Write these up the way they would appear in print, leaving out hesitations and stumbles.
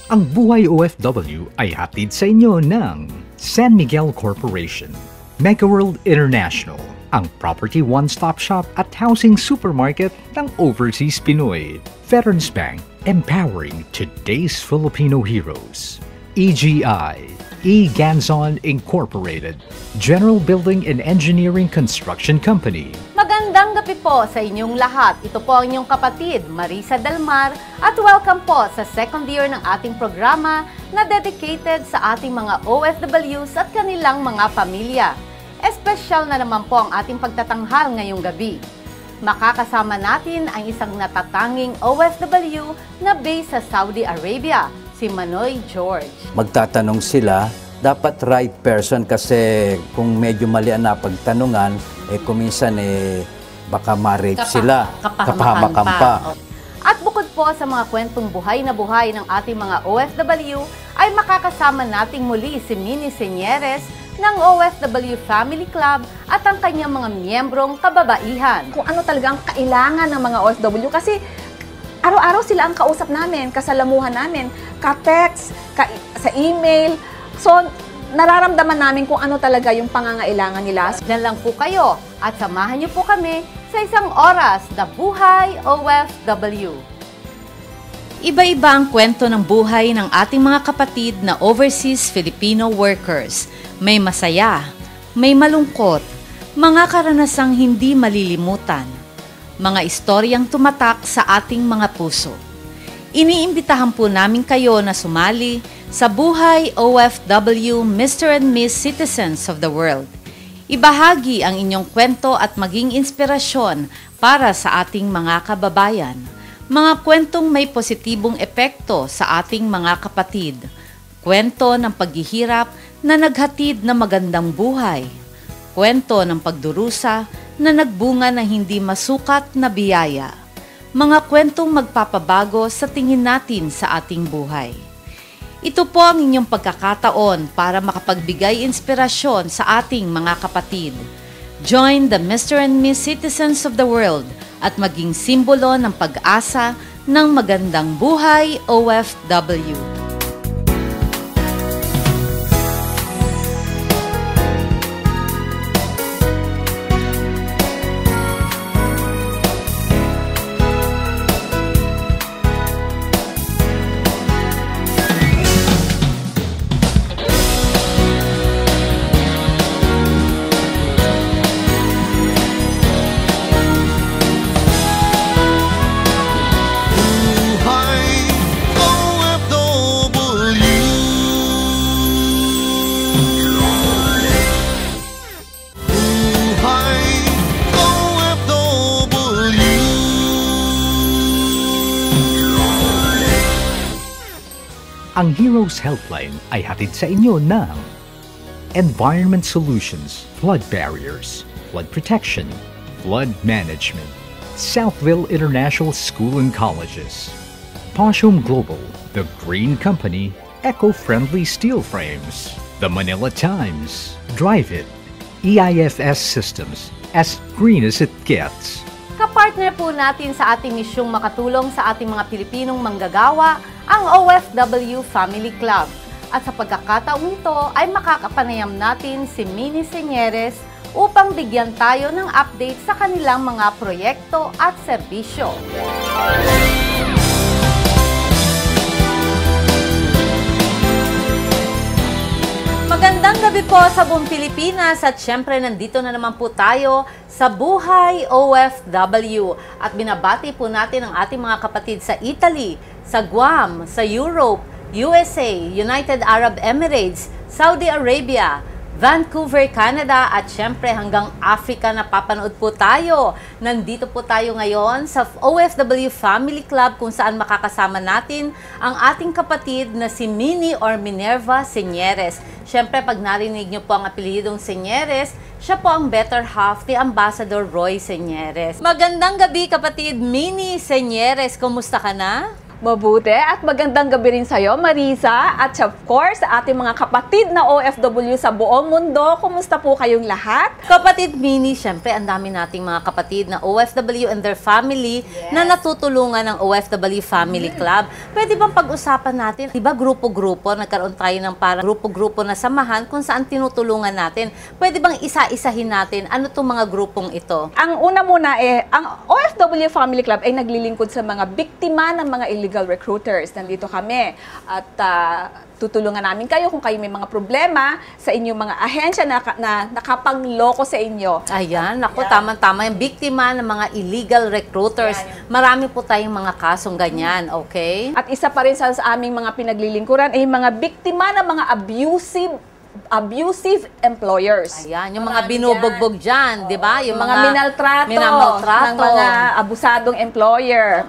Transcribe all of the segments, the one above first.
Ang Buhay OFW ay hatid sa inyo ng San Miguel Corporation, Megaworld International, ang property one-stop shop at housing supermarket ng Overseas Pinoy, Veterans Bank, empowering today's Filipino heroes, EGI, E-Ganzon Incorporated, General Building and Engineering Construction Company. Magandang gabi po sa inyong lahat. Ito po ang inyong kapatid, Marisa Delmar, at welcome po sa second year ng ating programa na dedicated sa ating mga OFWs at kanilang mga pamilya. Espesyal na naman po ang ating pagtatanghal ngayong gabi. Makakasama natin ang isang natatanging OFW na based sa Saudi Arabia, si Manoy George. Magtatanong sila, dapat right person kasi kung medyo mali ang napagtanungan, kuminsan baka ma-rape sila, kapahamakan pa. At bukod po sa mga kwentong buhay na buhay ng ating mga OFW, ay makakasama nating muli si Mini Senyeres ng OFW Family Club at ang kanyang mga miyembrong kababaihan. Kung ano talagang kailangan ng mga OFW kasi araw-araw sila ang kausap namin, kasalamuhan namin, ka-text, sa email. So, nararamdaman namin kung ano talaga yung pangangailangan nila. Diyan lang po kayo at samahan niyo po kami sa isang oras na Buhay OFW. Iba-iba ang kwento ng buhay ng ating mga kapatid na overseas Filipino workers. May masaya, may malungkot, mga karanasang hindi malilimutan, mga istoryang tumatak sa ating mga puso. Iniimbitahan po namin kayo na sumali sa Buhay OFW Mr. and Miss Citizens of the World. Ibahagi ang inyong kwento at maging inspirasyon para sa ating mga kababayan. Mga kwentong may positibong epekto sa ating mga kapatid. Kwento ng paghihirap na naghatid na magandang buhay. Kwento ng pagdurusa na nagbunga ng hindi masukat na biyaya. Mga kwentong magpapabago sa tingin natin sa ating buhay. Ito po ang inyong pagkakataon para makapagbigay inspirasyon sa ating mga kapatid. Join the Mr. and Miss Citizens of the World at maging simbolo ng pag-asa ng magandang buhay OFW. Ang Heroes Helpline ay hatid sa inyo ng Environment Solutions, Flood Barriers, Flood Protection, Flood Management, Southville International School and Colleges, Poshum Global, The Green Company, Eco-Friendly Steel Frames, The Manila Times, Drive It, EIFS Systems, as green as it gets. Kapartner po natin sa ating misyong makatulong sa ating mga Pilipinong manggagawa, ang OFW Family Club. At sa pagkakataong ito ay makakapanayam natin si Mini Senyeres upang bigyan tayo ng update sa kanilang mga proyekto at serbisyo. Magandang gabi po sa buong Pilipinas at syempre nandito na naman po tayo sa Buhay OFW at binabati po natin ang ating mga kapatid sa Italy, sa Guam, sa Europe, USA, United Arab Emirates, Saudi Arabia, Vancouver, Canada at syempre hanggang Africa na papanood po tayo. Nandito po tayo ngayon sa OFW Family Club kung saan makakasama natin ang ating kapatid na si Mini or Minerva Senyeres. Syempre pag narinig niyo po ang apelyidong Senyeres, siya po ang better half ni Ambassador Roy Senyeres. Magandang gabi kapatid Mini Senyeres, kumusta ka na? Mabuti at magandang gabi rin sa'yo, Marisa. At of course, sa ating mga kapatid na OFW sa buong mundo, kumusta po kayong lahat? Kapatid Mini, syempre ang dami nating mga kapatid na OFW and their family na natutulungan ng OFW Family Club. Pwede bang pag-usapan natin, diba grupo-grupo, nagkaroon tayo ng parang grupo-grupo na samahan kung saan tinutulungan natin. Pwede bang isa-isahin natin ano itong mga grupong ito? Ang una muna ang OFW Family Club ay naglilingkod sa mga biktima ng mga illegal recruiters. Nandito kami at tutulungan namin kayo kung kayo may mga problema sa inyong mga ahensya na nakapangloko sa inyo. Ayan, ako tama-tama yung biktima ng mga illegal recruiters. Marami po tayong mga kasong ganyan, okay? At isa pa rin sa aming mga pinaglilingkuran ay mga biktima ng mga abusive employers. Ayan, yung mga binubugbog dyan, di ba? Yung mga minaltrato ng mga abusadong employer.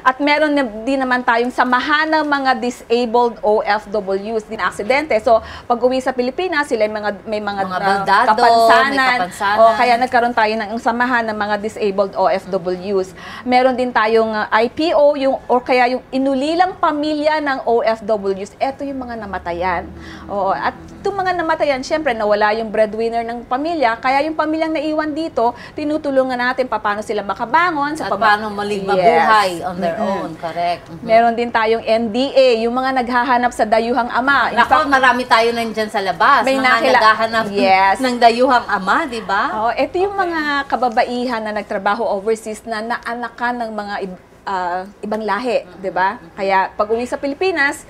At meron din naman tayong samahan ng mga disabled OFWs din aksidente. So, pag uwi sa Pilipinas, sila may mga baldado, kapansanan. O kaya nagkaroon tayo ng samahan ng mga disabled OFWs. Meron din tayong IPO, o kaya yung inulilang pamilya ng OFWs. Ito yung mga namatayan. Oo, at itong mga namatayan, syempre, nawala yung breadwinner ng pamilya. Kaya yung pamilyang naiwan dito, tinutulungan natin paano sila makabangon. At paano maling mabuhay on their own, correct. Meron din tayong NDA, yung mga naghahanap sa dayuhang ama. Nako, marami tayo nandyan sa labas. May mga naghahanap ng dayuhang ama, di ba? Oh, ito yung mga kababaihan na nagtrabaho overseas na naanakan ng mga ibang lahi, 'di ba? Kaya pag uwi sa Pilipinas,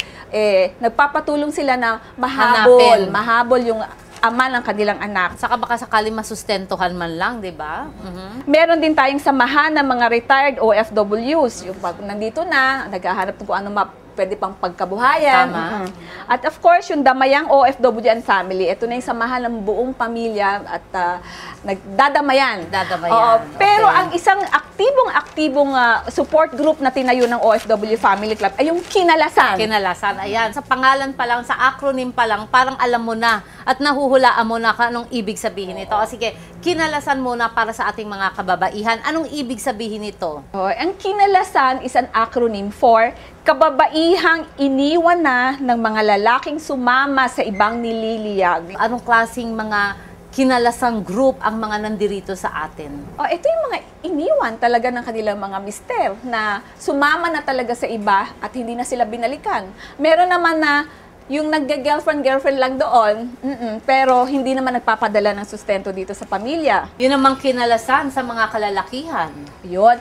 nagpapatulong sila na mahabol yung ama ng kanilang anak. Saka baka sakali masustentuhan man lang, 'di ba? Meron din tayong samahan ng mga retired OFWs, yung pag nandito na, naghahanap ng kung ano pwede pang pagkabuhayan. Tama. At of course, yung Damayang OFW and Family, ito na yung samahan ng buong pamilya at nagdadamayan. Pero ang isang aktibong support group na tinayo ng OFW Family Club ay yung Kinalasan. Kinalasan, ayan. Sa pangalan pa lang, sa acronym pa lang, parang alam mo na at nahuhulaan mo na kung anong ibig sabihin nito. O sige, Kinalasan muna para sa ating mga kababaihan. Anong ibig sabihin nito? Ang Kinalasan is an acronym for kababaihang iniwan na ng mga lalaking sumama sa ibang nililiyag. Anong klaseng mga kinalasang group ang mga nandirito sa atin? Ito yung mga iniwan talaga ng kanilang mga mister na sumama na talaga sa iba at hindi na sila binalikan. Meron naman na yung nagge-girlfriend lang doon, pero hindi naman nagpapadala ng sustento dito sa pamilya. Yun namang kinalasan sa mga kalalakihan. Yun.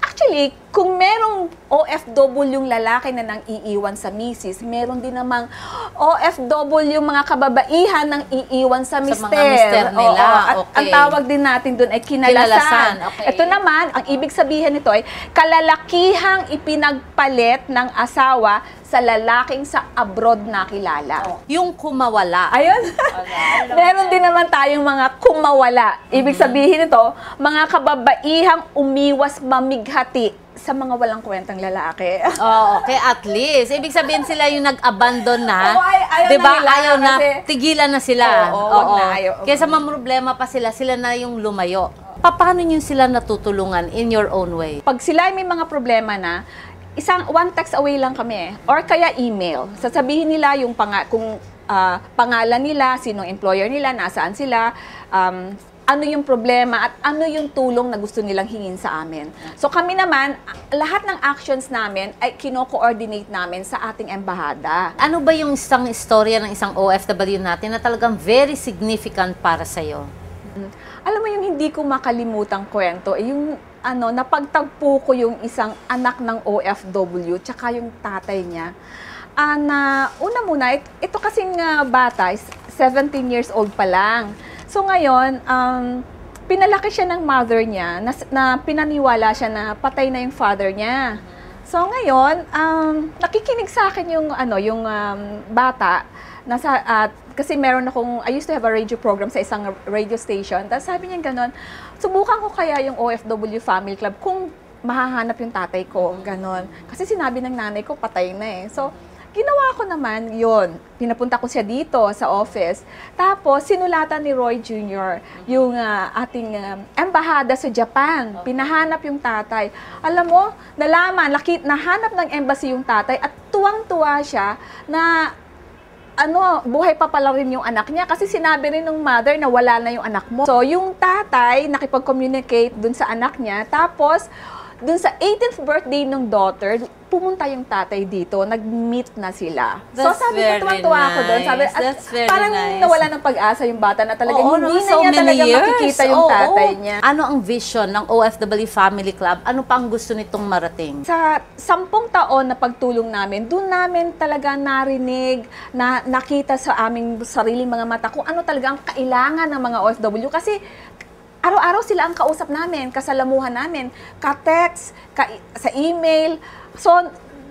Actually, kung merong OFW yung lalaki na nang iiwan sa misis, meron din namang OFW yung mga kababaihan nang iiwan sa mister. Sa mga mister nila. At ang tawag din natin doon ay kinalasan. Okay. Ito naman, ang ibig sabihin nito ay kalalakihang ipinagpalit ng asawa sa lalaking sa abroad na kilala. Yung kumawala. Ayun. Meron din naman tayong mga kumawala. Ibig sabihin nito, mga kababaihang umiwas mamighati sa mga walang kwentang lalaki. Okay, at least. Ibig sabihin sila yung nag-abandon na. Ayaw diba? na nila. Ayaw na, tigilan na sila. Ayaw. Kesa mamroblema pa sila na yung lumayo. Paano nyo sila natutulungan in your own way? Pag sila may mga problema na, one text away lang kami. Or kaya email. Sasabihin nila yung pangalan nila, sinong employer nila, nasaan sila, ano yung problema at ano yung tulong na gusto nilang hingin sa amin. So kami naman, lahat ng actions namin ay kino-coordinate namin sa ating embahada. Ano ba yung isang istorya ng isang OFW natin na talagang very significant para sa'yo? Alam mo yung hindi ko makalimutang kwento, yung napagtagpo ko yung isang anak ng OFW tsaka yung tatay niya. Una muna, ito kasing bata, 17 years old pa lang. So ngayon, pinalaki siya ng mother niya na pinaniwala siya na patay na yung father niya. So ngayon, nakikinig sa akin yung bata kasi meron I used to have a radio program sa isang radio station. Tapos sabi niya gano'n, subukan ko kaya yung OFW Family Club kung mahahanap yung tatay ko, gano'n. Kasi sinabi ng nanay ko, patay na eh. So, Ginawa ko naman yon. Pinapunta ko siya dito sa office. Tapos, sinulatan ni Roy Jr., yung ating embahada sa Japan. Pinahanap yung tatay. Alam mo, nahanap ng embassy yung tatay at tuwang-tuwa siya na buhay pa pala rin yung anak niya kasi sinabi rin ng mother na wala na yung anak mo. So, yung tatay nakipag-communicate dun sa anak niya. Tapos, dun sa 18th birthday ng daughter, pumunta yung tatay dito, nag-meet na sila. That's so sabi ko, tuwang-tuwa ako doon. Sabi, parang nawala ng pag-asa yung bata na talaga, hindi na niya talaga makikita yung tatay niya. Ano ang vision ng OFW Family Club? Ano pang gusto nitong marating? Sa 10 taon na pagtulong namin, doon namin talaga narinig, nakita sa aming sariling mga mata kung ano talaga ang kailangan ng mga OFW. Kasi araw-araw sila ang kausap namin, kasalamuhan namin, ka-text, sa email. So,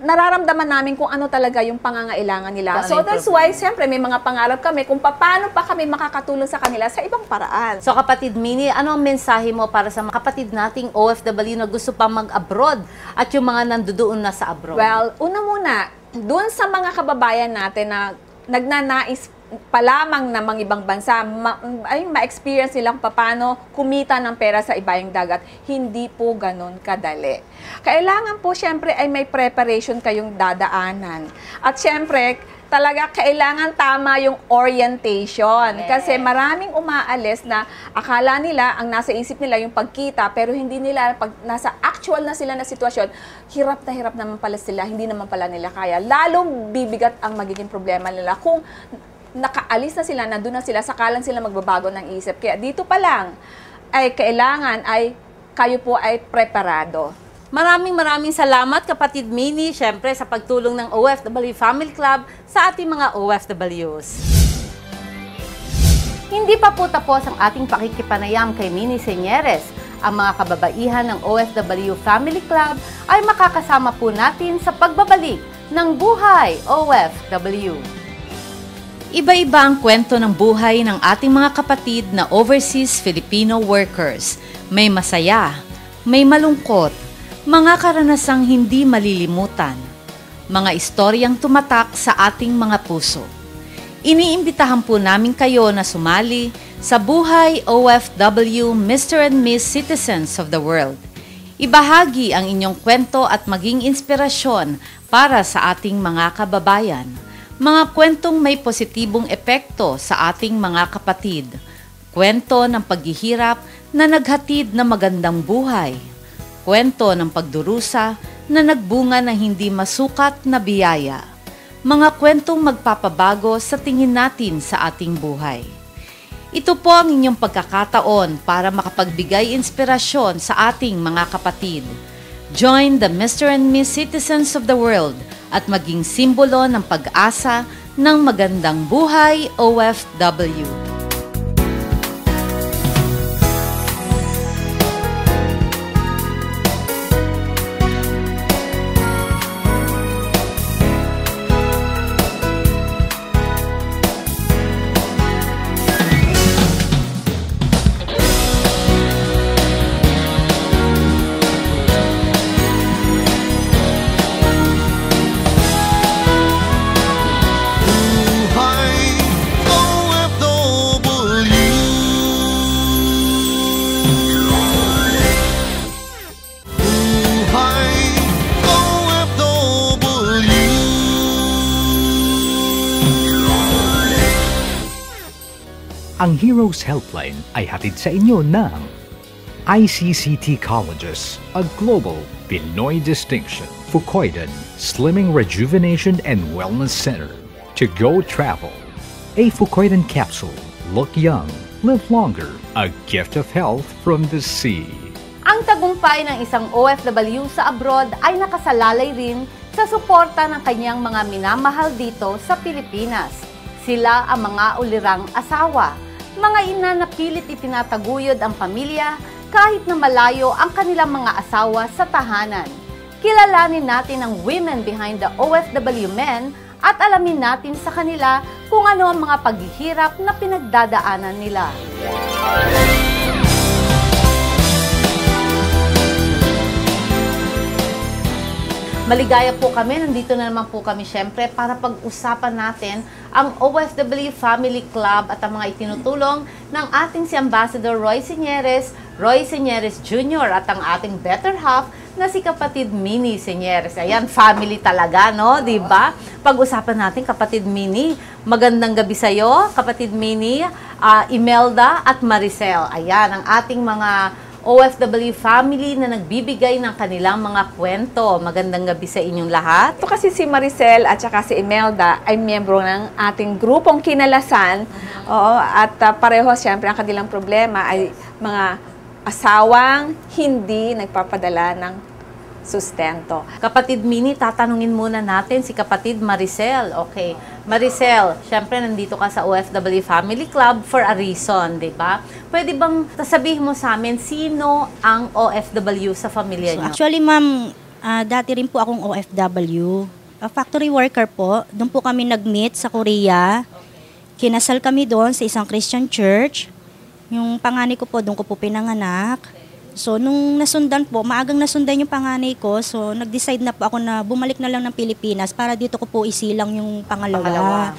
nararamdaman namin kung ano talaga yung pangangailangan nila. So, that's why, siyempre, may mga pangarap kami kung paano pa kami makakatulong sa kanila sa ibang paraan. So, Kapatid Minnie, ano ang mensahe mo para sa mga kapatid nating OFW na gusto pa mag-abroad at yung mga nandoon na sa abroad? Well, una muna, dun sa mga kababayan natin na nagnanais pa lamang na mga ibang bansa, ma-experience nilang paano kumita ng pera sa ibayang dagat. Hindi po ganun kadali. Kailangan po, syempre, ay may preparation kayong dadaanan. At syempre, talaga kailangan tama yung orientation. Kasi maraming umaalis na akala nila, ang nasa isip nila yung pagkita, pero hindi nila, pag nasa actual na sila na sitwasyon, hirap na hirap naman pala sila, hindi naman pala nila kaya. Lalong bibigat ang magiging problema nila kung nakaalis na sila, nandun na sila, sakalang sila magbabago ng isip. Kaya dito pa lang, ay kailangan ay kayo po ay preparado. Maraming salamat, Kapatid Minnie, syempre sa pagtulong ng OFW Family Club sa ating mga OFWs. Hindi pa po tapos ang ating pakikipanayam kay Minnie Señeres. Ang mga kababaihan ng OFW Family Club ay makakasama po natin sa pagbabalik ng Buhay OFW. Iba-iba ang kwento ng buhay ng ating mga kapatid na overseas Filipino workers. May masaya, may malungkot, mga karanasang hindi malilimutan, mga istoryang tumatak sa ating mga puso. Iniimbitahan po namin kayo na sumali sa Buhay OFW Mr. and Miss Citizens of the World. Ibahagi ang inyong kwento at maging inspirasyon para sa ating mga kababayan. Mga kwentong may positibong epekto sa ating mga kapatid. Kwento ng paghihirap na naghatid na magandang buhay. Kwento ng pagdurusa na nagbunga ng hindi masukat na biyaya. Mga kwentong magpapabago sa tingin natin sa ating buhay. Ito po ang inyong pagkakataon para makapagbigay inspirasyon sa ating mga kapatid. Join the Mr. and Miss Citizens of the World at maging simbolo ng pag-asa ng magandang buhay OFW. Ang Heroes Helpline ay hatid sa inyo ng ICCT Colleges, a global Pinoy distinction, Fukoidan Slimming Rejuvenation and Wellness Center, To Go Travel, a Fukoidan capsule, look young, live longer, a gift of health from the sea. Ang tagumpay ng isang OFW sa abroad ay nakasalalay rin sa suporta ng kanyang mga minamahal dito sa Pilipinas. Sila ang mga ulirang asawa, mga ina na pilit itinataguyod ang pamilya kahit na malayo ang kanilang mga asawa sa tahanan. Kilalanin natin ang women behind the OFW men at alamin natin sa kanila kung ano ang mga paghihirap na pinagdadaanan nila. Maligaya po kami, nandito na naman po kami syempre para pag-usapan natin ang OFW Family Club at ang mga itinutulong ng ating si Ambassador Roy Señeres Jr. at ang ating better half na si kapatid Minnie Señeres. Ayan, family talaga, no? Diba? Pag-usapan natin, kapatid Minnie. Magandang gabi sa'yo, kapatid Minnie, Imelda at Maricel. Ayan, ang ating mga OFW family na nagbibigay ng kanilang mga kwento. Magandang gabi sa inyong lahat. Ito kasi si Maricel at saka si Imelda ay miyembro ng ating grupong Kinalasan. Oo, at pareho siyempre ang kanilang problema ay mga asawang hindi nagpapadala ng sustento. Kapatid Minnie, tatanungin muna natin si kapatid Maricel. Okay, Maricel, syempre nandito ka sa OFW Family Club for a reason, di ba? Pwede bang sabihin mo sa amin, sino ang OFW sa pamilya niyo? Actually, ma'am, dati rin po akong OFW. Factory worker po. Doon po kami nag-meet sa Korea. Kinasal kami doon sa isang Christian church. Yung panganay ko po, doon ko po pinanganak. So, nung nasundan po, maagang nasundan yung panganay ko. So, nag-decide na po ako na bumalik na lang ng Pilipinas para dito ko po isilang yung pangalawa.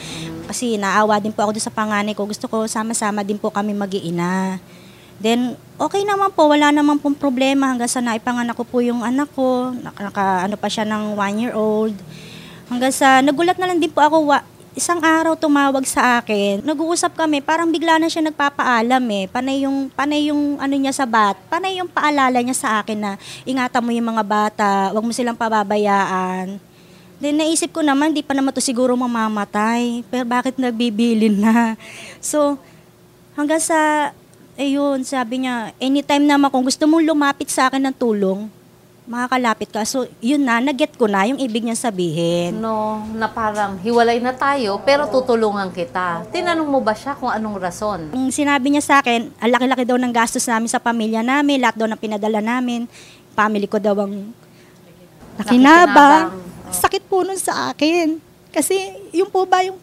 Kasi naawa din po ako doon sa panganay ko. Gusto ko sama-sama din po kami mag-iina. Then, okay naman po. Wala naman pong problema hanggang sa naipanganak ko po yung anak ko. Ano pa siya ng 1-year-old. Hanggang sa, nagulat na lang din po ako, isang araw tumawag sa akin. Nag-uusap kami, parang bigla na siya nagpapaalam eh. Panay yung ano niya sa panay yung paalala niya sa akin na ingatan mo yung mga bata, wag mo silang pababayaan. Then naisip ko naman, di pa naman to siguro mamamatay. Pero bakit nagbibilin na? So, hanggang sa, ayun, sabi niya, anytime naman kung gusto mong lumapit sa akin ng tulong, makakalapit ka. So, yun na, nag-get ko na yung ibig niya sabihin. No, na parang hiwalay na tayo, pero tutulungan kita. Tinanong mo ba siya kung anong rason? Ang sinabi niya sa akin, ang laki-laki daw ng gastos namin sa pamilya namin, lahat daw ng pinadala namin, family ko daw ang nakinabang. Sakit po nun sa akin. Kasi, yung po ba yung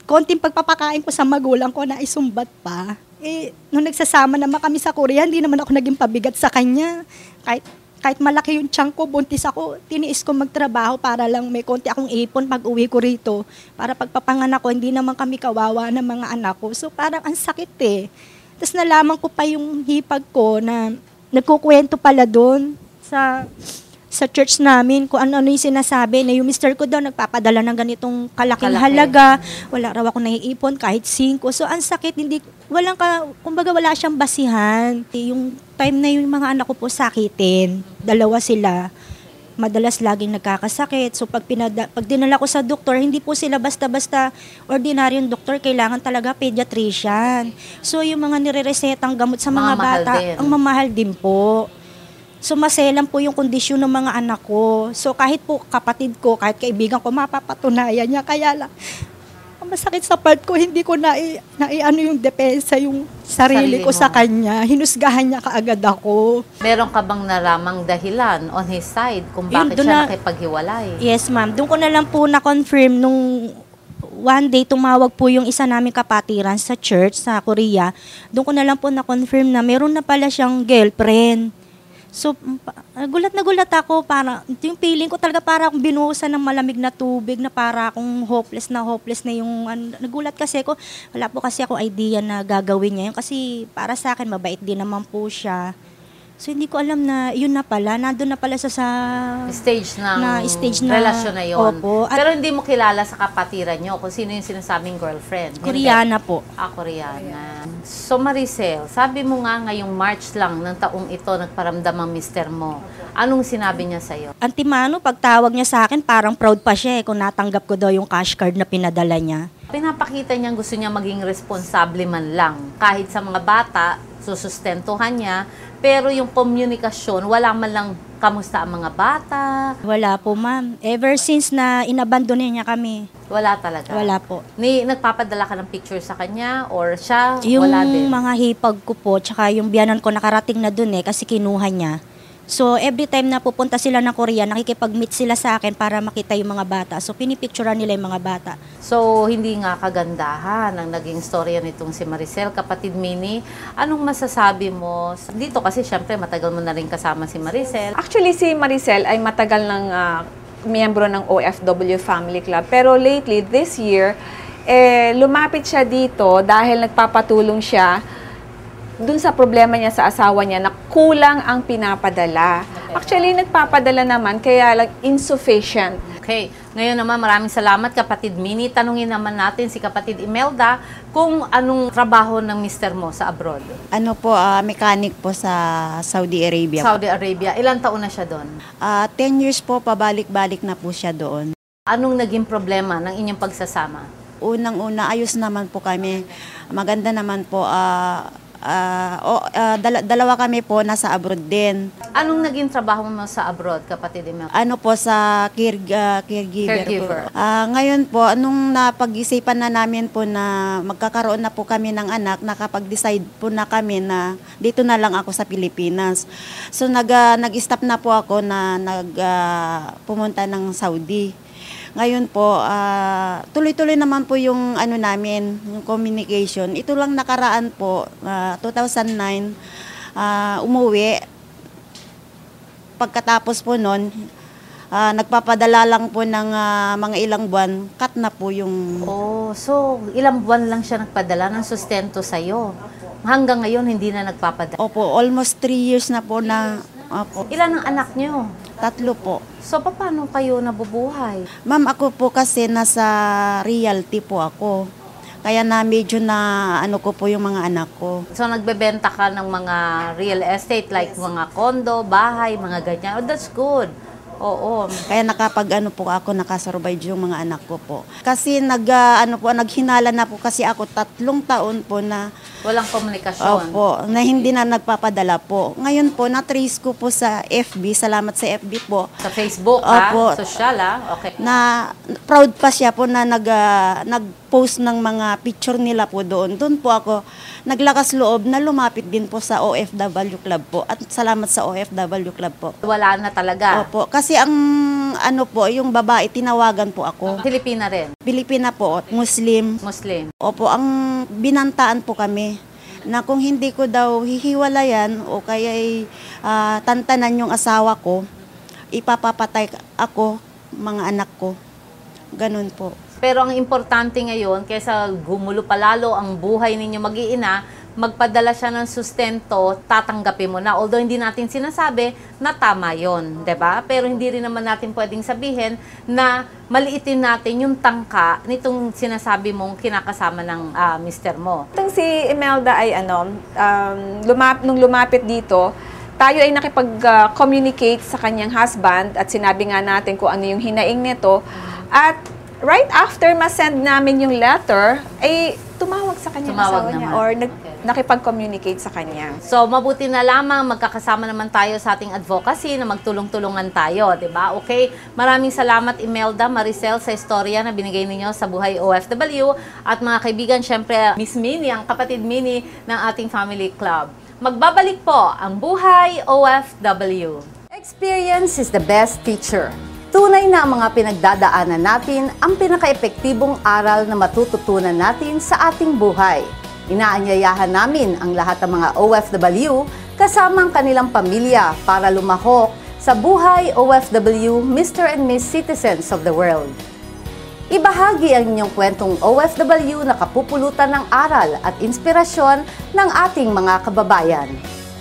konting pagpapakain ko sa magulang ko na isumbat pa. Eh, nung nagsasama naman kami sa Korea, hindi naman ako naging pabigat sa kanya. Kahit malaki yung tiyan ko, buntis ako, tiniis ko magtrabaho para lang may konti akong ipon pag uwi ko rito. Para pagpapanganak ko, hindi naman kami kawawa ng mga anak ko. So parang ang sakit eh. Tapos nalaman ko pa yung hipag ko na nagkukwento pala doon sa church namin kung ano yung sinasabi na yung mister ko daw nagpapadala ng ganitong kalaking halaga. Wala raw ako naiipon kahit 5. So ang sakit, kumbaga wala siyang basihan. Yung time na yung mga anak ko po sakitin, 2 sila, madalas laging nagkakasakit. So pag dinala ko sa doktor, hindi po sila basta-basta ordinaryong doktor, kailangan talaga pediatrician. So yung mga nire-resetang gamot sa mga bata, ang mamahal din po. So maselan po yung kondisyon ng mga anak ko. So kahit po kapatid ko, kahit kaibigan ko, mapapatunayan niya. Kaya lang, ang masakit sa part ko, hindi ko naiano yung depensa, yung sarili ko sa kanya. Hinusgahan niya kaagad ako. Meron ka bang naramang dahilan on his side kung bakit siya nakipaghiwalay? Yes, ma'am. Doon ko na lang po na-confirm nung one day tumawag po yung isa naming kapatiran sa church sa Korea. Doon ko na lang po na-confirm na meron na pala siyang girlfriend. So, gulat ako, yung feeling ko talaga para akong binuhusan ng malamig na tubig, na para akong hopeless na yung, nagulat kasi ako, wala po kasi ako idea na gagawin niya yun, kasi para sa akin, mabait din naman po siya. So, hindi ko alam na yun na pala, nandun na pala sa stage na relasyon na yun. Opo. Pero hindi mo kilala sa kapatiran nyo kung sino yung sinasabing girlfriend. Koreana po. Koreana. So Maricel, sabi mo nga ngayong March lang ng taong ito nagparamdam ang mister mo. Anong sinabi niya sa'yo? Antimano, pagtawag niya sa akin, parang proud pa siya kung natanggap ko daw yung cash card na pinadala niya. Pinapakita niyang gusto niya maging responsable man lang. Kahit sa mga bata, susustentuhan niya, pero yung komunikasyon, wala man lang kamusta ang mga bata. Wala po, ma'am. Ever since na inabandon niya kami. Wala talaga? Wala po. Nagpapadala ka ng picture sa kanya or siya? Yung wala din? Mga hipag ko po, tsaka yung biyanan ko nakarating na dun kasi kinuha niya. So, every time na pupunta sila ng Korea, nakikipag-meet sila sa akin para makita yung mga bata. So, pinipicturean nila yung mga bata. So, hindi nga kagandahan ang naging storya nitong si Maricel. Kapatid Minnie, anong masasabi mo? Dito kasi syempre matagal mo na rin kasama si Maricel. Actually, si Maricel ay matagal ng miyembro ng OFW Family Club. Pero lately, this year, lumapit siya dito dahil nagpapatulong siya dun sa problema niya sa asawa niya na kulang ang pinapadala. Actually, nagpapadala naman, kaya lang insufficient. Okay. Ngayon naman, maraming salamat, Kapatid Minnie. Tanungin naman natin si Kapatid Imelda kung anong trabaho ng mister mo sa abroad. Ano po, mechanic po sa Saudi Arabia. Saudi Arabia. Ilang taon na siya doon? 10 years po, pabalik-balik na po siya doon. Anong naging problema ng inyong pagsasama? Unang-una, ayos naman po kami. Maganda naman po. Dalawa kami po nasa abroad din. Anong naging trabaho mo sa abroad, Kapatid Imelda? Ano po sa caregiver. Ngayon po, anong napag-isipan na namin po na magkakaroon na po kami ng anak, nakapag-decide po na kami na dito na lang ako sa Pilipinas. So nag-stop na po ako na pumunta ng Saudi. Ngayon po, tuloy-tuloy naman po yung ano namin, yung communication. Ito lang nakaraan po, 2009, umuwi. Pagkatapos po nun, nagpapadala lang po ng mga ilang buwan, cut na po yung... Oh, so ilang buwan lang siya nagpadala ng sustento sa'yo. Hanggang ngayon, hindi na nagpapadala. Opo, almost 3 years na po na... Opo. Ilan ang anak niyo? 3 po. So, paano kayo nabubuhay? Ma'am, ako po kasi nasa realty po ako. Kaya na medyo na ano ko po yung mga anak ko. So, nagbebenta ka ng mga real estate like mga condo, bahay, mga ganyan. Oh, that's good. Oo. Kaya nakapag-ano po ako, nakasurvive yung mga anak ko po. Kasi naghinala na po kasi ako 3 taon po na walang komunikasyon. Opo, na hindi na nagpapadala po. Ngayon po, na-trace ko po sa FB, salamat sa FB po. Sa Facebook, Opo, social, okay. Na proud pa siya po na nag-post ng mga picture nila po doon. Doon po ako naglakas loob na lumapit din po sa OFW Club po. At salamat sa OFW Club po. Wala na talaga. Opo, kasi ang ano po, yung babae, tinawagan po ako. Pilipina rin? Pilipina po, Muslim. Muslim. Opo, ang binantaan po kami na kung hindi ko daw hihiwalayan o kaya tantanan yung asawa ko, ipapapatay ako, mga anak ko. Ganun po. Pero ang importante ngayon, kaysa gumulo palalo ang buhay ninyo mag-iina, magpadala siya ng sustento, tatanggapin mo na. Although hindi natin sinasabi na tama yun, 'di ba? Pero hindi rin naman natin pwedeng sabihin na maliitin natin yung tangka nitong sinasabi mong kinakasama ng mister mo. Itong si Imelda ay nung lumapit dito, tayo ay nakipag-communicate sa kanyang husband at sinabi nga natin kung ano yung hinaing nito. At right after ma-send namin yung letter, ay tumawag sa kanya asawa niya or nakipag-communicate sa kanya. So, mabuti na lamang magkakasama naman tayo sa ating advocacy na magtulong-tulungan tayo, 'di ba? Okay? Maraming salamat Imelda, Maricel sa istorya na binigay ninyo sa Buhay OFW at mga kaibigan, syempre Miss Minnie, ang Kapatid Minnie ng ating family club. Magbabalik po ang Buhay OFW. Experience is the best teacher. Tunay na ang mga pinagdadaanan natin ang pinaka-epektibong aral na matututunan natin sa ating buhay. Inaanyayahan namin ang lahat ng mga OFW kasama ang kanilang pamilya para lumahok sa Buhay OFW Mr. and Miss Citizens of the World. Ibahagi ang inyong kwentong OFW na kapupulutan ng aral at inspirasyon ng ating mga kababayan.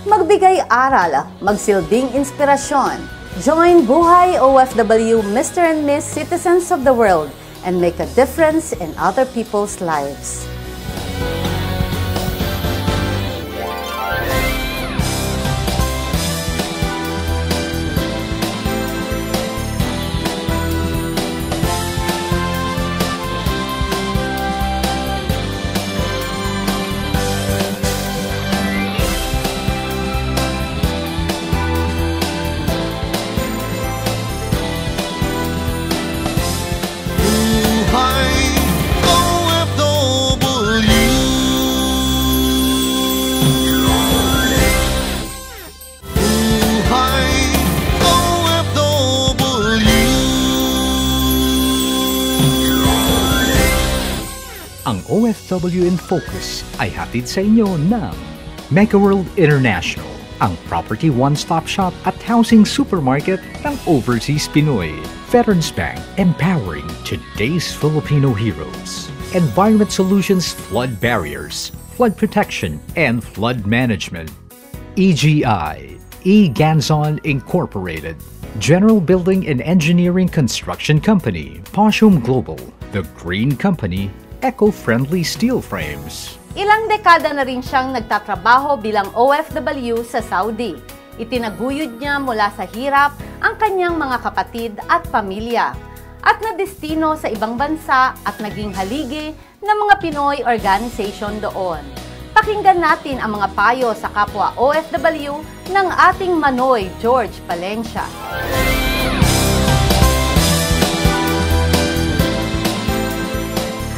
Magbigay aral, magsilbing inspirasyon. Join Buhay OFW Mr. and Miss Citizens of the World and make a difference in other people's lives. Buhay OFW. Ang OFW in Focus ay hatid sa inyo ng Mega World International, ang property one-stop shop at housing supermarket ng Overseas Pinoy. Veterans Bank, empowering today's Filipino heroes. Environment Solutions Flood Barriers, Flood Protection and Flood Management. EGI, E-Ganzon Incorporated. General Building and Engineering Construction Company, Poshum Global, The Green Company, Eco-Friendly Steel Frames. Ilang dekada na rin siyang nagtatrabaho bilang OFW sa Saudi. Itinaguyod niya mula sa hirap ang kanyang mga kapatid at pamilya at nadestino sa ibang bansa at naging haligi ng mga Pinoy organization doon. Pakinggan natin ang mga payo sa kapwa OFW ng ating Manoy George Palencia.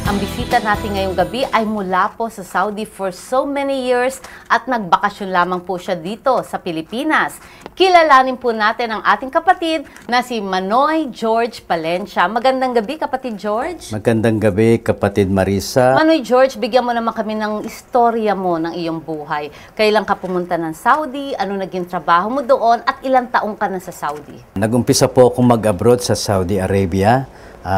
Ang bisita natin ngayong gabi ay mula po sa Saudi for so many years at nagbakasyon lamang po siya dito sa Pilipinas. Kilalanin po natin ang ating kapatid na si Manoy George Palencia. Magandang gabi, kapatid George. Magandang gabi, kapatid Marisa. Manoy George, bigyan mo naman kami ng istorya mo ng iyong buhay. Kailan ka pumunta ng Saudi, ano naging trabaho mo doon, at ilang taong ka na sa Saudi? Nagumpisa po akong mag-abroad sa Saudi Arabia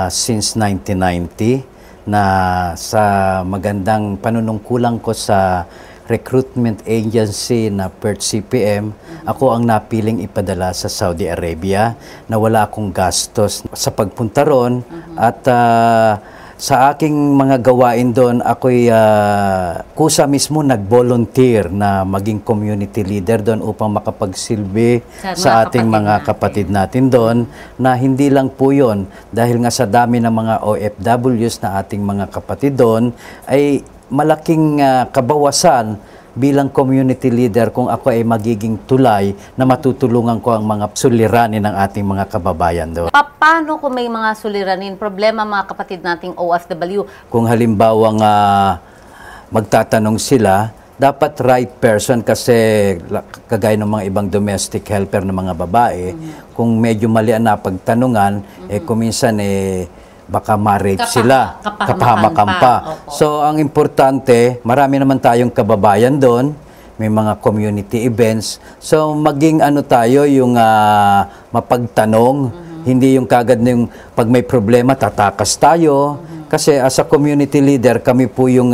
since 1990. Na sa magandang panunungkulan ko sa recruitment agency na PERT CPM, ako ang napiling ipadala sa Saudi Arabia na wala akong gastos sa pagpunta ron. At sa aking mga gawain doon, ako'y kusa mismo nag-volunteer na maging community leader doon upang makapagsilbi sa ating mga kapatid natin doon, na hindi lang po yun, dahil nga sa dami ng mga OFWs na ating mga kapatid doon, ay malaking kabawasan bilang community leader kung ako ay magiging tulay na matutulungan ko ang mga suliranin ng ating mga kababayan doon. Paano kung may mga suliranin, problema mga kapatid nating OFW? Kung halimbawa nga magtatanong sila, dapat right person, kasi kagaya ng mga ibang domestic helper ng mga babae, kung medyo mali ang napagtanungan, kuminsan baka ma-rape sila, kapahamakan pa. So, ang importante, marami naman tayong kababayan doon, may mga community events. So, maging ano tayo, yung mapagtanong, hindi yung kagad na yung pag may problema, tatakas tayo. Kasi as a community leader, kami po yung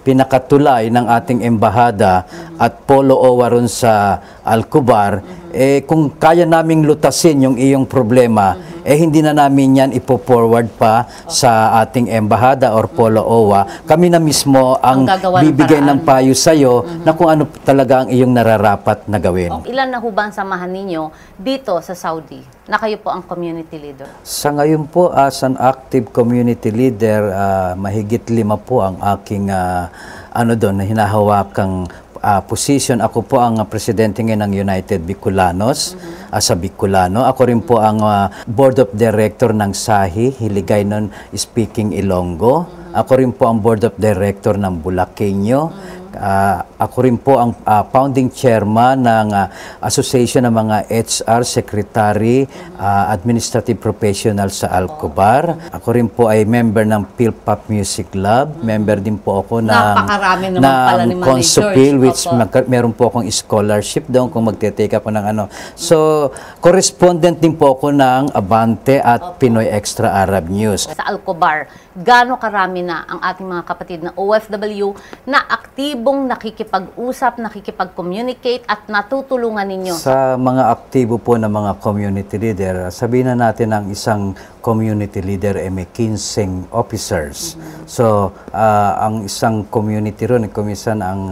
pinakatulay ng ating embahada at Polo OWA ron sa Al-Kubar. Kung kaya naming lutasin yung iyong problema, hindi na namin yan ipo-forward pa sa ating embahada or Polo OWA. Kami na mismo ang bibigay ng payo sa'yo na kung ano talaga ang iyong nararapat na gawin. Ilan na hubang samahan ninyo dito sa Saudi na kayo po ang community leader? Sa ngayon po, as an active community leader, mahigit 5 po ang aking doon na hinahawakang position. Ako po ang presidente ngayon ng United Bicolanos, sa Bicolano. Ako rin po ang board of director ng SAHI, Hiligaynon Speaking Ilonggo. Ako rin po ang board of director ng Bulaqueño. Ako rin po ang founding chairman ng Association ng mga HR Secretary, Administrative Professional sa Al-Kubar. Ako rin po ay member ng Philpop Music Lab. Member din po ako ng Consupil, which meron po akong scholarship doon kung magte-take ako ng ano. So, correspondent din po ako ng Abante at Pinoy Extra Arab News. Sa Al-Kubar, gaano karami na ang ating mga kapatid na OFW na aktibong nakikipag-usap, nakikipag-communicate at natutulungan ninyo? Sa mga aktibo po na mga community leader, sabihin na natin ang isang community leader ay may 15 officers. So, ang isang community ron, kumisan ang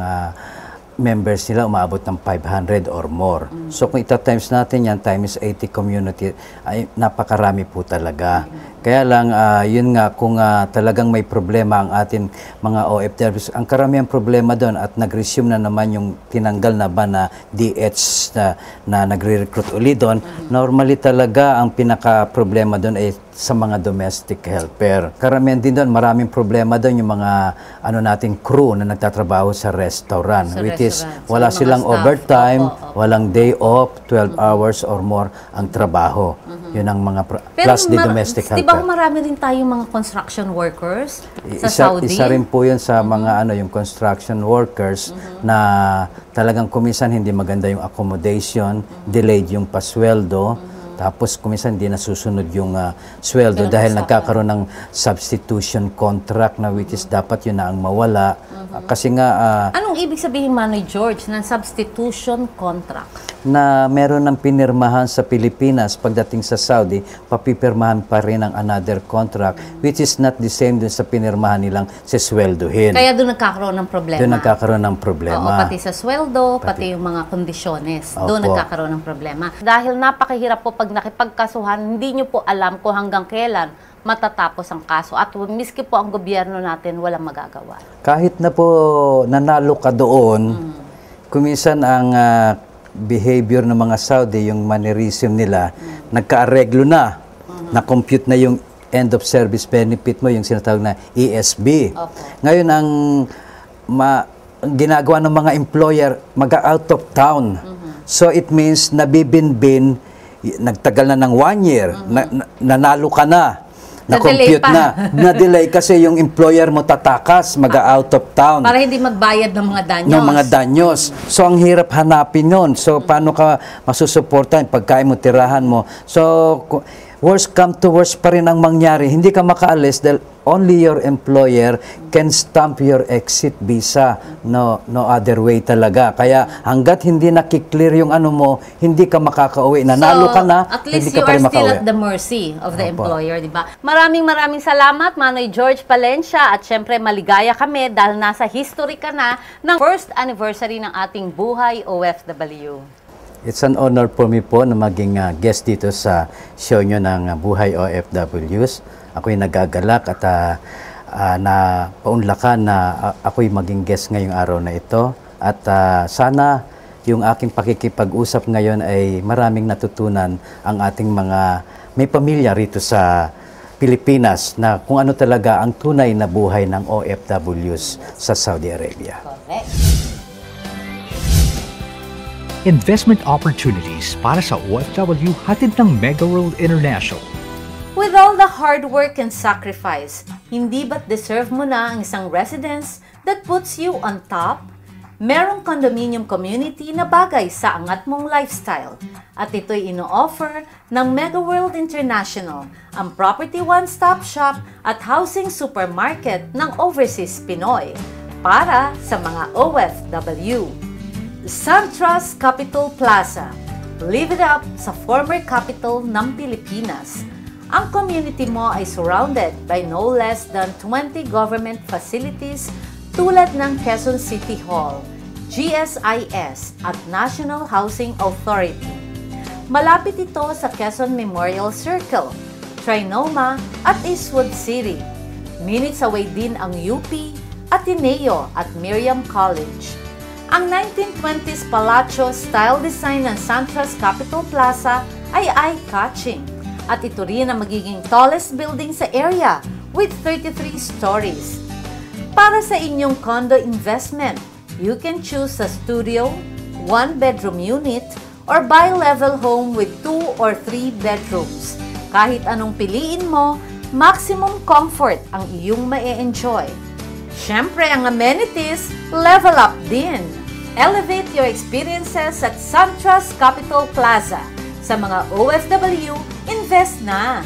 members nila umaabot ng 500 or more. So kung ita-times natin yan, times 80 community, ay napakarami po talaga. Kaya lang, yun nga, kung talagang may problema ang atin mga OFWs, ang karamihan problema doon at nag-resume na naman yung tinanggal na ba na DH na nagre-recruit uli doon, normally talaga ang pinaka-problema doon ay sa mga domestic helper. Karamihan din doon, maraming problema doon yung mga nating crew na nagtatrabaho sa restaurant, which is wala silang overtime, walang day off, 12 hours or more ang trabaho. Yun ang mga plus the domestic helper. Di ba marami rin tayong mga construction workers sa Saudi? Isa rin po yun sa mga yung construction workers na talagang kuminsan hindi maganda yung accommodation, delayed yung pasweldo, tapos kuminsan hindi nasusunod yung sweldo dahil nagkakaroon ng substitution contract na which is dapat yun na ang mawala. Kasi nga... Anong ibig sabihin, Manoy George, ng substitution contract? Na meron ng pinirmahan sa Pilipinas pagdating sa Saudi, papipirmahan pa rin ang another contract which is not the same dun sa pinirmahan nilang sisweldohin. Kaya doon nagkakaroon ng problema. Doon nagkakaroon ng problema. Oo, pati sa sweldo, pati yung mga kondisyones. Doon nagkakaroon ng problema. Dahil napakahirap po pag nakipagkasuhan, hindi nyo po alam kung hanggang kailan matatapos ang kaso. At miski po ang gobyerno natin, walang magagawa. Kahit na po nanalo ka doon, kuminsan ang behavior ng mga Saudi, yung mannerism nila, nagka-areglo na, na-compute na yung end of service benefit mo, yung sinatawag na ESB. Ngayon, ang ginagawa ng mga employer, mag-out of town. So, it means nabibinbin, nagtagal na ng 1 year, nanalo ka na, na-compute na. Na-delay kasi yung employer mo tatakas, mag-out of town. Para hindi magbayad ng mga danyos. Ng mga danyos. So, ang hirap hanapin nun. So, paano ka masusuportahan? Pagkain mo, tirahan mo. So, worst come to worst pa rin ang mangyari. Hindi ka makaalis dahil only your employer can stamp your exit visa. No other way talaga. Kaya hanggat hindi nakiklear yung mo, hindi ka makakauwi. Nanalo ka na, at least hindi ka pa rin makauwi. you are still at the mercy of the employer, di ba? Maraming salamat, Manoy George Palencia. At syempre, maligaya kami dahil nasa history ka na ng first anniversary ng ating Buhay OFW. It's an honor for me po na maging guest dito sa show nyo ng Buhay OFWs. Ako'y nagagalak at na paunlakan na ako'y maging guest ngayong araw na ito. At sana yung aking pakikipag-usap ngayon ay maraming natutunan ang ating mga may pamilya rito sa Pilipinas na kung ano talaga ang tunay na buhay ng OFWs sa Saudi Arabia. Correct. Investment opportunities para sa OFW hatid ng Mega World International. With all the hard work and sacrifice, hindi ba't deserve mo na ang isang residence that puts you on top? Merong condominium community na bagay sa angat mong lifestyle. At ito'y ino-offer ng Mega World International, ang property one-stop shop at housing supermarket ng Overseas Pinoy para sa mga OFW. SunTrust Capital Plaza. Live it up sa former capital ng Pilipinas. Ang community mo ay surrounded by no less than 20 government facilities tulad ng Quezon City Hall, GSIS at National Housing Authority. Malapit ito sa Quezon Memorial Circle, Trinoma at Eastwood City. Minutes away din ang UP, Ateneo at Miriam College. Ang 1920s Palazzo style design ng SunTrust Capital Plaza ay eye-catching at ito rin ang magiging tallest building sa area with 33 stories. Para sa inyong condo investment, you can choose a studio, 1-bedroom unit, or bi-level home with 2 or 3 bedrooms. Kahit anong piliin mo, maximum comfort ang iyong ma-enjoy. Siyempre, ang amenities, level up din. Elevate your experiences at SunTrust Capital Plaza. Sa mga OFW, invest na!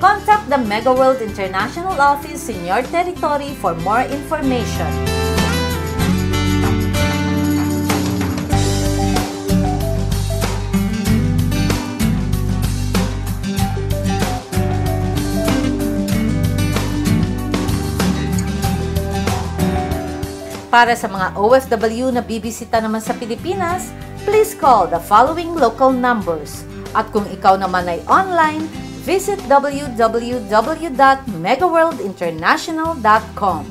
Contact the Mega World International Office in your territory for more information. Para sa mga OFW na bibisita naman sa Pilipinas, please call the following local numbers. At kung ikaw naman ay online, visit www.megaworldinternational.com.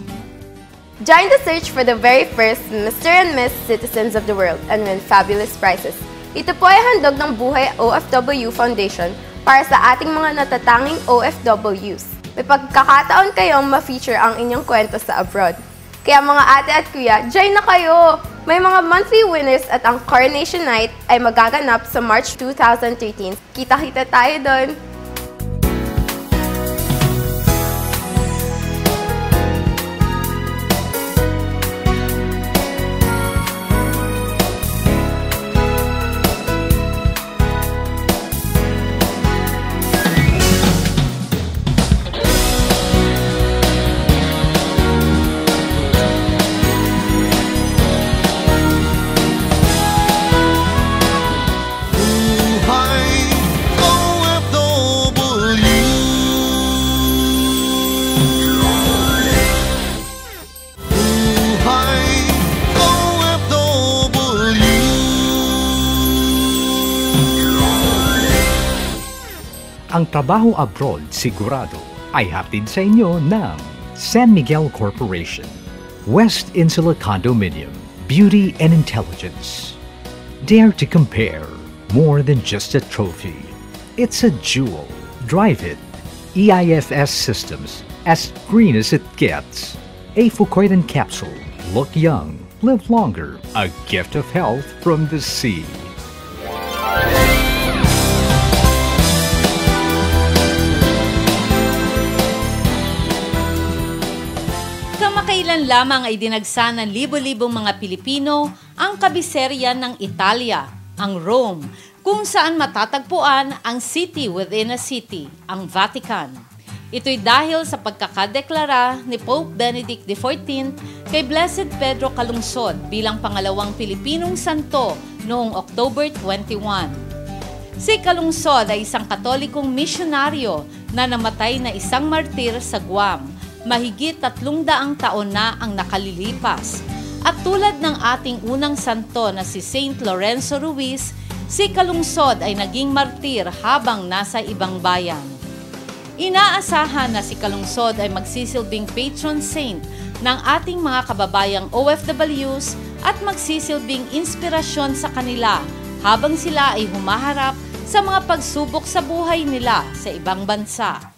Join the search for the very first Mr. and Miss Citizens of the World and win fabulous prizes. Ito po ay handog ng Buhay OFW Foundation para sa ating mga natatanging OFWs. May pagkakataon kayong ma-feature ang inyong kwento sa abroad. Kaya mga ate at kuya, join na kayo! May mga monthly winners at ang Coronation Night ay magaganap sa March 2013. Kita-kita tayo doon! Ang trabaho abroad sigurado ay hatid sa inyo ng San Miguel Corporation, West Insula Condominium, Beauty and Intelligence. Dare to compare, more than just a trophy. It's a jewel. Drive it. EIFS Systems, as green as it gets. A Fucoidan capsule. Look young, live longer. A gift of health from the sea. Kamakailan lamang ay dinagsa ng libo-libong mga Pilipino ang kabiserya ng Italia, ang Rome, kung saan matatagpuan ang city within a city, ang Vatican. Ito'y dahil sa pagkakadeklara ni Pope Benedict XIV kay Blessed Pedro Calungsod bilang pangalawang Pilipinong santo noong October 21. Si Calungsod ay isang Katolikong misyonaryo na namatay na isang martir sa Guam. Mahigit 300 taon na ang nakalilipas. At tulad ng ating unang santo na si Saint Lorenzo Ruiz, si Calungsod ay naging martir habang nasa ibang bayan. Inaasahan na si Calungsod ay magsisilbing patron saint ng ating mga kababayang OFWs at magsisilbing inspirasyon sa kanila habang sila ay humaharap sa mga pagsubok sa buhay nila sa ibang bansa.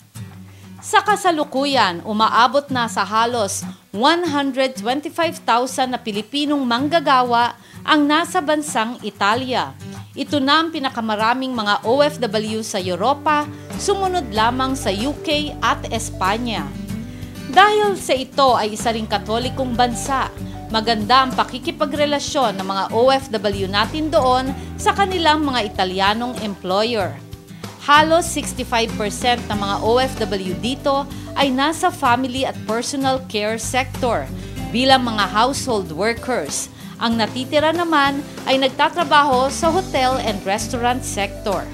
Sa kasalukuyan, umaabot na sa halos 125,000 na Pilipinong manggagawa ang nasa bansang Italia. Ito na ang pinakamaraming mga OFW sa Europa, sumunod lamang sa UK at Espanya. Dahil sa ito ay isa ring Katolikong bansa, maganda ang pakikipagrelasyon ng mga OFW natin doon sa kanilang mga Italianong employer. Halos 65% ng mga OFW dito ay nasa family at personal care sector bilang mga household workers. Ang natitira naman ay nagtatrabaho sa hotel and restaurant sector.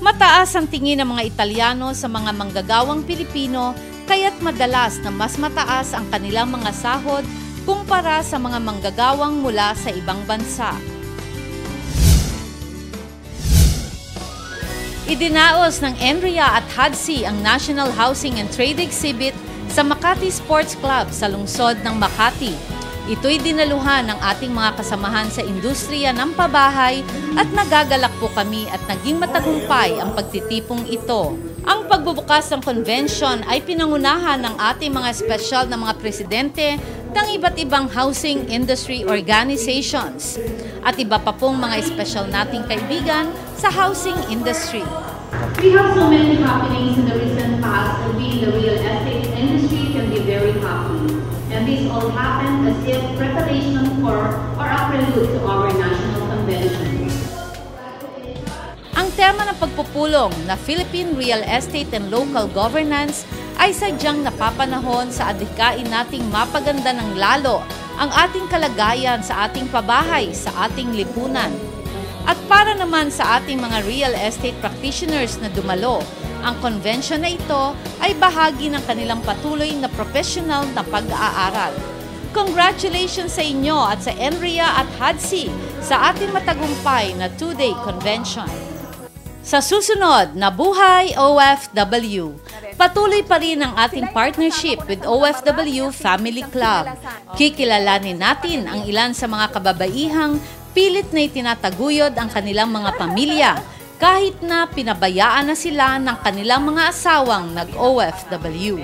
Mataas ang tingin ng mga Italiano sa mga manggagawang Pilipino kaya't madalas na mas mataas ang kanilang mga sahod kumpara sa mga manggagawang mula sa ibang bansa. Idinaos ng NRIA at HADSI ang National Housing and Trade Exhibit sa Makati Sports Club sa lungsod ng Makati. Ito'y dinaluhan ng ating mga kasamahan sa industriya ng pabahay at nagagalak po kami at naging matagumpay ang pagtitipong ito. Ang pagbubukas ng convention ay pinangunahan ng ating mga espesyal na mga presidente ng iba't ibang housing industry organizations at iba pa pong mga espesyal nating kaibigan sa housing industry. We have so many happenings in the recent past that we in the real estate industry can be very happy. And this all happened as if preparation for or a prelude to our national convention. Ang tema ng pagpupulong na Philippine Real Estate and Local Governance ay sadyang napapanahon sa adhikain nating mapaganda ng lalo ang ating kalagayan sa ating pabahay, sa ating lipunan. At para naman sa ating mga real estate practitioners na dumalo, ang convention na ito ay bahagi ng kanilang patuloy na professional na pag-aaral. Congratulations sa inyo at sa NRIA at HADSI sa ating matagumpay na 2-day convention. Sa susunod na Buhay OFW, patuloy pa rin ang ating partnership with OFW Family Club. Kikilalanin natin ang ilan sa mga kababaihang pilit na itinataguyod ang kanilang mga pamilya kahit na pinabayaan na sila ng kanilang mga asawang nag-OFW.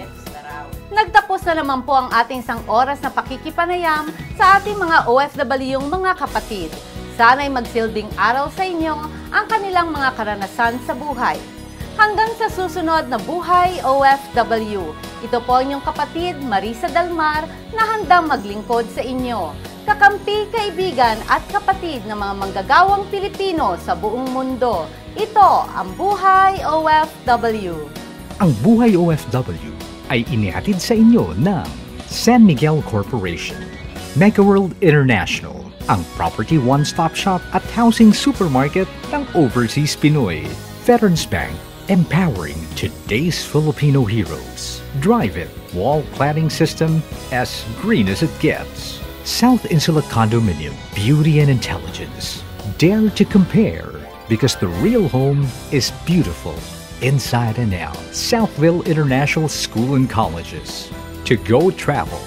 Nagtapos na naman po ang ating isang oras na pakikipanayam sa ating mga OFW-yung mga kapatid. Sana'y magsilbing aral sa inyo ang kanilang mga karanasan sa buhay. Hanggang sa susunod na Buhay OFW, ito po inyong kapatid Marisa Dalmar na handang maglingkod sa inyo. Kakampi, kaibigan at kapatid ng mga manggagawang Pilipino sa buong mundo. Ito ang Buhay OFW. Ang Buhay OFW ay inihatid sa inyo ng San Miguel Corporation, Megaworld International, ang property one-stop shop at housing supermarket ng Overseas Pinoy, Veterans Bank, empowering today's Filipino heroes. Drive It wall cladding system, as green as it gets. South Insula Condominium, beauty and intelligence. Dare to compare, because the real home is beautiful inside and out. Southville International School and Colleges. To Go Travel.